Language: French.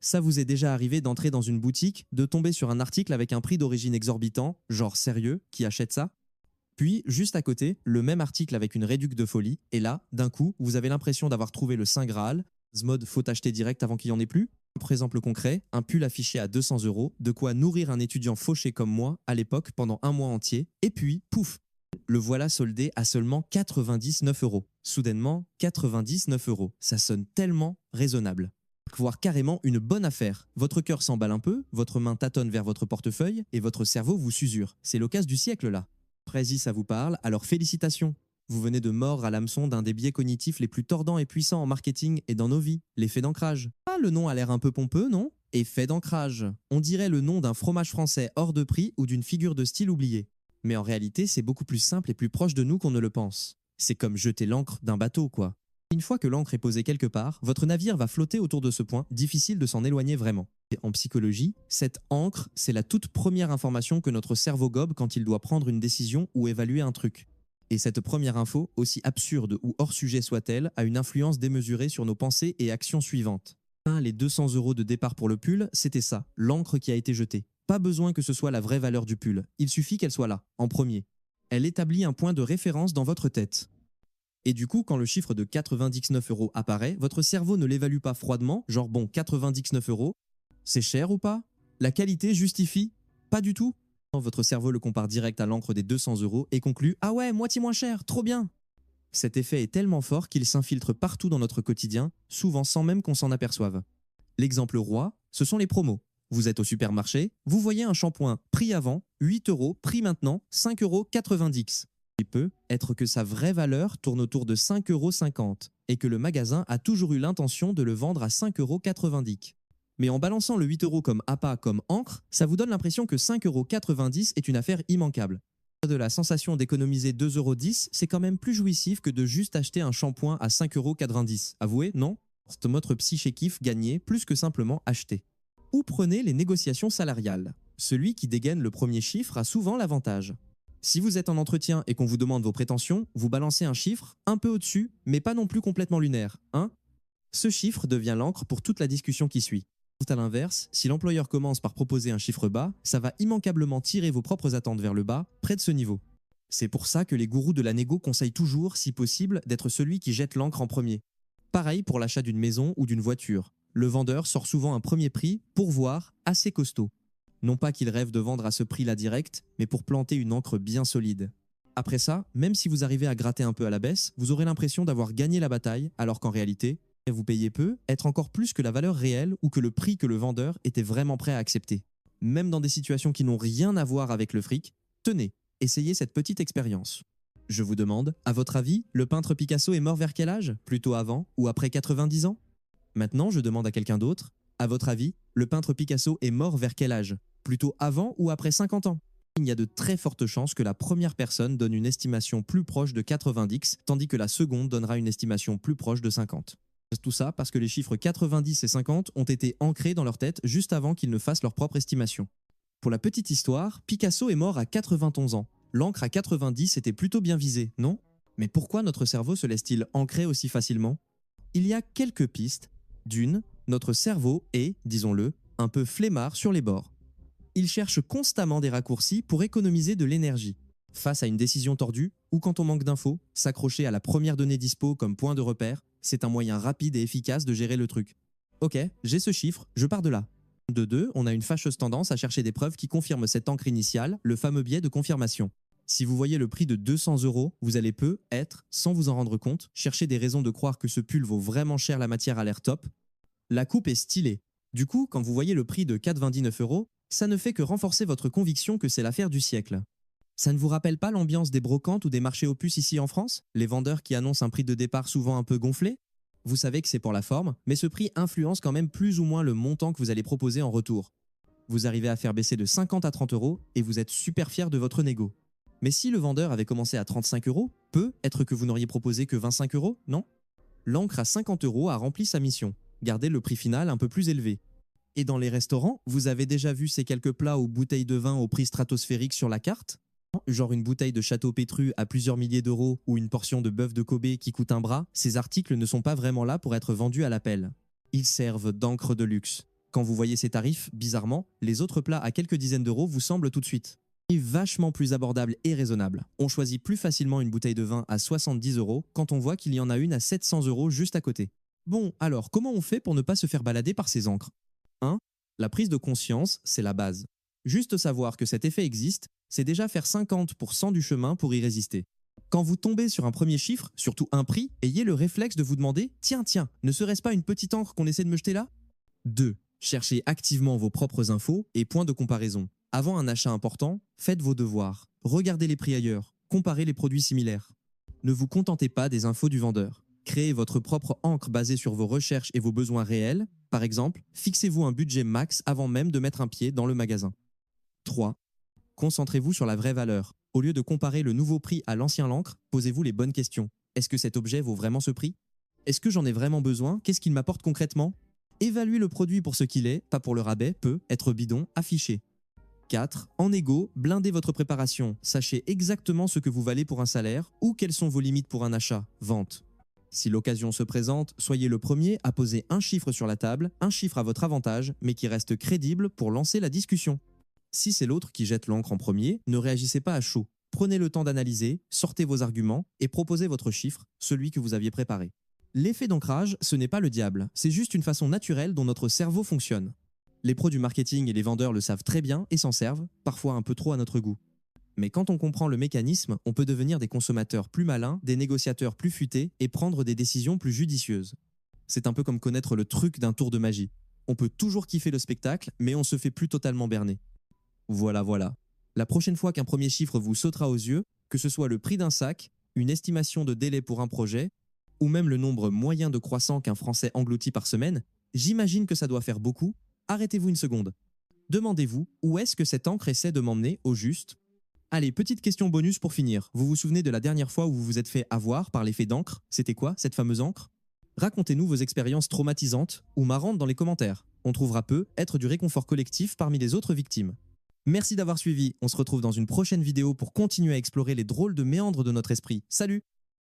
Ça vous est déjà arrivé d'entrer dans une boutique, de tomber sur un article avec un prix d'origine exorbitant, genre sérieux, qui achète ça? Puis, juste à côté, le même article avec une réduc de folie, et là, d'un coup, vous avez l'impression d'avoir trouvé le Saint Graal, mode faut acheter direct avant qu'il n'y en ait plus. Par exemple concret, un pull affiché à 200 €, de quoi nourrir un étudiant fauché comme moi, à l'époque, pendant un mois entier, et puis, pouf, le voilà soldé à seulement 99 €. Soudainement, 99 €. Ça sonne tellement raisonnable. Voire carrément une bonne affaire. Votre cœur s'emballe un peu, votre main tâtonne vers votre portefeuille, et votre cerveau vous s'usure. C'est l'occasion du siècle là. Précis, ça vous parle, alors félicitations. Vous venez de mordre à l'hameçon d'un des biais cognitifs les plus tordants et puissants en marketing et dans nos vies, l'effet d'ancrage. Ah, le nom a l'air un peu pompeux, non? Effet d'ancrage. On dirait le nom d'un fromage français hors de prix ou d'une figure de style oubliée. Mais en réalité, c'est beaucoup plus simple et plus proche de nous qu'on ne le pense. C'est comme jeter l'ancre d'un bateau, quoi. Une fois que l'ancre est posée quelque part, votre navire va flotter autour de ce point, difficile de s'en éloigner vraiment. Et en psychologie, cette ancre, c'est la toute première information que notre cerveau gobe quand il doit prendre une décision ou évaluer un truc. Et cette première info, aussi absurde ou hors sujet soit-elle, a une influence démesurée sur nos pensées et actions suivantes. Les 200 € de départ pour le pull, c'était ça, l'encre qui a été jetée. Pas besoin que ce soit la vraie valeur du pull, il suffit qu'elle soit là, en premier. Elle établit un point de référence dans votre tête. Et du coup, quand le chiffre de 99 € apparaît, votre cerveau ne l'évalue pas froidement, genre bon, 99 €, c'est cher ou pas? La qualité justifie? Pas du tout. Votre cerveau le compare direct à l'encre des 200 € et conclut « Ah ouais, moitié moins cher, trop bien !» Cet effet est tellement fort qu'il s'infiltre partout dans notre quotidien, souvent sans même qu'on s'en aperçoive. L'exemple roi, ce sont les promos. Vous êtes au supermarché, vous voyez un shampoing prix avant, 8 €, prix maintenant, 5,90 €. Il peut être que sa vraie valeur tourne autour de 5,50 € et que le magasin a toujours eu l'intention de le vendre à 5,90 €. Mais en balançant le 8 € comme appât, comme encre, ça vous donne l'impression que 5,90 € est une affaire immanquable. De la sensation d'économiser 2,10 €, c'est quand même plus jouissif que de juste acheter un shampoing à 5,90 €. Avouez, non? C'est votre psyché kiffe gagner plus que simplement acheter. Ou prenez les négociations salariales. Celui qui dégaine le premier chiffre a souvent l'avantage. Si vous êtes en entretien et qu'on vous demande vos prétentions, vous balancez un chiffre un peu au-dessus, mais pas non plus complètement lunaire, hein? Ce chiffre devient l'encre pour toute la discussion qui suit. Tout à l'inverse, si l'employeur commence par proposer un chiffre bas, ça va immanquablement tirer vos propres attentes vers le bas, près de ce niveau. C'est pour ça que les gourous de la négo conseillent toujours, si possible, d'être celui qui jette l'encre en premier. Pareil pour l'achat d'une maison ou d'une voiture. Le vendeur sort souvent un premier prix, pourvoir, assez costaud. Non pas qu'il rêve de vendre à ce prix-là direct, mais pour planter une encre bien solide. Après ça, même si vous arrivez à gratter un peu à la baisse, vous aurez l'impression d'avoir gagné la bataille, alors qu'en réalité, vous payez peu, être encore plus que la valeur réelle ou que le prix que le vendeur était vraiment prêt à accepter. Même dans des situations qui n'ont rien à voir avec le fric, tenez, essayez cette petite expérience. Je vous demande, à votre avis, le peintre Picasso est mort vers quel âge? Plutôt avant ou après 90 ans? Maintenant, je demande à quelqu'un d'autre, à votre avis, le peintre Picasso est mort vers quel âge? Plutôt avant ou après 50 ans? Il y a de très fortes chances que la première personne donne une estimation plus proche de 90, tandis que la seconde donnera une estimation plus proche de 50. Tout ça parce que les chiffres 90 et 50 ont été ancrés dans leur tête juste avant qu'ils ne fassent leur propre estimation. Pour la petite histoire, Picasso est mort à 91 ans. L'encre à 90 était plutôt bien visée, non? Mais pourquoi notre cerveau se laisse-t-il ancrer aussi facilement? Il y a quelques pistes. D'une, notre cerveau est, disons-le, un peu flemmard sur les bords. Il cherche constamment des raccourcis pour économiser de l'énergie. Face à une décision tordue, ou quand on manque d'infos, s'accrocher à la première donnée dispo comme point de repère, c'est un moyen rapide et efficace de gérer le truc. Ok, j'ai ce chiffre, je pars de là. De deux, on a une fâcheuse tendance à chercher des preuves qui confirment cette encre initiale, le fameux biais de confirmation. Si vous voyez le prix de 200 €, vous allez être, sans vous en rendre compte, chercher des raisons de croire que ce pull vaut vraiment cher, la matière a l'air top. La coupe est stylée. Du coup, quand vous voyez le prix de 99 €, ça ne fait que renforcer votre conviction que c'est l'affaire du siècle. Ça ne vous rappelle pas l'ambiance des brocantes ou des marchés aux puces ici en France? Les vendeurs qui annoncent un prix de départ souvent un peu gonflé? Vous savez que c'est pour la forme, mais ce prix influence quand même plus ou moins le montant que vous allez proposer en retour. Vous arrivez à faire baisser de 50 à 30 € et vous êtes super fier de votre négo. Mais si le vendeur avait commencé à 35 €, peut-être que vous n'auriez proposé que 25 €, non? L'encre à 50 € a rempli sa mission, garder le prix final un peu plus élevé. Et dans les restaurants, vous avez déjà vu ces quelques plats ou bouteilles de vin au prix stratosphérique sur la carte? Genre une bouteille de Château Pétru à plusieurs milliers d'euros ou une portion de bœuf de Kobe qui coûte un bras, ces articles ne sont pas vraiment là pour être vendus à l'appel. Ils servent d'encre de luxe. Quand vous voyez ces tarifs, bizarrement, les autres plats à quelques dizaines d'euros vous semblent tout de suite vachement plus abordable et raisonnable. On choisit plus facilement une bouteille de vin à 70 euros quand on voit qu'il y en a une à 700 euros juste à côté. Bon, alors comment on fait pour ne pas se faire balader par ces encres? 1. La prise de conscience, c'est la base. Juste savoir que cet effet existe, c'est déjà faire 50% du chemin pour y résister. Quand vous tombez sur un premier chiffre, surtout un prix, ayez le réflexe de vous demander « Tiens, ne serait-ce pas une petite encre qu'on essaie de me jeter là ?» 2. Cherchez activement vos propres infos et points de comparaison. Avant un achat important, faites vos devoirs. Regardez les prix ailleurs. Comparez les produits similaires. Ne vous contentez pas des infos du vendeur. Créez votre propre encre basée sur vos recherches et vos besoins réels. Par exemple, fixez-vous un budget max avant même de mettre un pied dans le magasin. 3. Concentrez-vous sur la vraie valeur. Au lieu de comparer le nouveau prix à l'ancien encre, posez-vous les bonnes questions. Est-ce que cet objet vaut vraiment ce prix? Est-ce que j'en ai vraiment besoin? Qu'est-ce qu'il m'apporte concrètement? Évaluer le produit pour ce qu'il est, pas pour le rabais, peut être bidon, affiché. 4. En égo, blindez votre préparation. Sachez exactement ce que vous valez pour un salaire ou quelles sont vos limites pour un achat, vente. Si l'occasion se présente, soyez le premier à poser un chiffre sur la table, un chiffre à votre avantage, mais qui reste crédible pour lancer la discussion. Si c'est l'autre qui jette l'encre en premier, ne réagissez pas à chaud. Prenez le temps d'analyser, sortez vos arguments et proposez votre chiffre, celui que vous aviez préparé. L'effet d'ancrage, ce n'est pas le diable, c'est juste une façon naturelle dont notre cerveau fonctionne. Les pros du marketing et les vendeurs le savent très bien et s'en servent, parfois un peu trop à notre goût. Mais quand on comprend le mécanisme, on peut devenir des consommateurs plus malins, des négociateurs plus futés et prendre des décisions plus judicieuses. C'est un peu comme connaître le truc d'un tour de magie. On peut toujours kiffer le spectacle, mais on se fait plus totalement berner. Voilà. La prochaine fois qu'un premier chiffre vous sautera aux yeux, que ce soit le prix d'un sac, une estimation de délai pour un projet, ou même le nombre moyen de croissants qu'un Français engloutit par semaine, j'imagine que ça doit faire beaucoup. Arrêtez-vous une seconde. Demandez-vous où est-ce que cette encre essaie de m'emmener au juste. Allez, petite question bonus pour finir. Vous vous souvenez de la dernière fois où vous vous êtes fait avoir par l'effet d'encre? C'était quoi, cette fameuse encre? Racontez-nous vos expériences traumatisantes ou marrantes dans les commentaires. On trouvera peu être du réconfort collectif parmi les autres victimes. Merci d'avoir suivi. On se retrouve dans une prochaine vidéo pour continuer à explorer les drôles de méandres de notre esprit. Salut!